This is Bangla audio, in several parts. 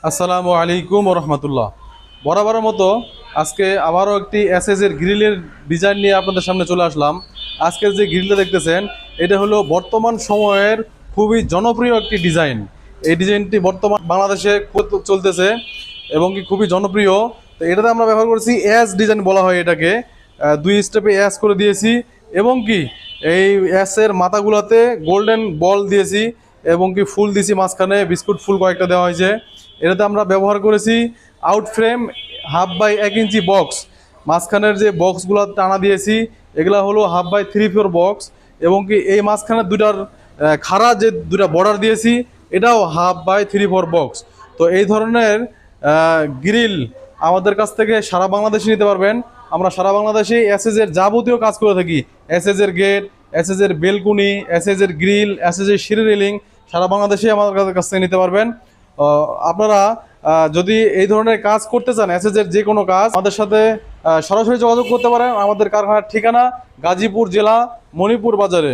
আসসালামু আলাইকুম রহমতুল্লাহ। বরাবরের মতো আজকে আবারও একটি এসএসের গ্রিলের ডিজাইন নিয়ে আপনাদের সামনে চলে আসলাম। আজকের যে গ্রিলটা দেখতেছেন এটা হলো বর্তমান সময়ের খুবই জনপ্রিয় একটি ডিজাইন। এই ডিজাইনটি বর্তমান বাংলাদেশে খুব চলতেছে এবং কি খুবই জনপ্রিয়। তো এটাতে আমরা ব্যবহার করেছি এস ডিজাইন বলা হয় এটাকে। দুই স্টেপে এস করে দিয়েছি এবং কি এই এসের মাথাগুলোতে গোল্ডেন বল দিয়েছি এবং কি ফুল দিয়েছি, মাঝখানে বিস্কুট ফুল কয়েকটা দেওয়া হয়েছে। এটাতে আমরা ব্যবহার করেছি আউট ফ্রেম 1/2 ইঞ্চি বক্স। মাঝখানের যে বক্সগুলো টানা দিয়েছি এগুলা হলো 1/3/4 বক্স এবং কি এই মাঝখানের দুটার খাড়া যে দুটা বর্ডার দিয়েছি এটাও 1/3/4 বক্স। তো এই ধরনের গ্রিল আমাদের কাছ থেকে সারা বাংলাদেশে নিতে পারবেন। আমরা সারা বাংলাদেশে এসএসের যাবতীয় কাজ করে থাকি। এসএসের গেট, এসএসের বেলকুনি, এসএসের গ্রিল, এসএসের সিঁড়ি রেলিং সারা বাংলাদেশে আমাদের কাছ থেকে নিতে পারবেন। আপনারা যদি এই ধরনের কাজ করতে চান, এসএসের যে কোনো কাজ, আমাদের সাথে সরাসরি যোগাযোগ করতে পারেন। আমাদের কারখানার ঠিকানা গাজীপুর জেলা, মণিপুর বাজারে,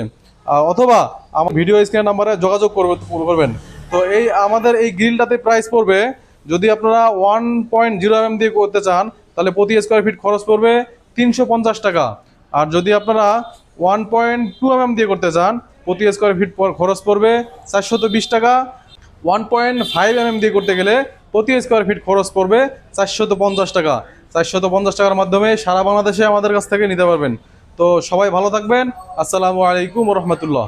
অথবা আমার ভিডিও স্ক্রিন নাম্বারে যোগাযোগ করবেন। তো আমাদের এই গ্রিলটাতে প্রাইস পড়বে, যদি আপনারা 1.0 mm দিয়ে করতে চান তাহলে প্রতি স্কোয়ার ফিট খরচ পড়বে 350 টাকা। আর যদি আপনারা 1.2 mm দিয়ে করতে চান প্রতি স্কোয়ার ফিট খরচ পড়বে 420 টাকা। 1.5 mm দিয়ে করতে গেলে প্রতি স্কোয়ার ফিট খরচ পড়বে 450 টাকা। 450 টাকার মাধ্যমে সারা বাংলাদেশে আমাদের কাছ থেকে নিতে পারবেন। তো সবাই ভালো থাকবেন। আসসালামু আলাইকুম রহমতুল্লাহ।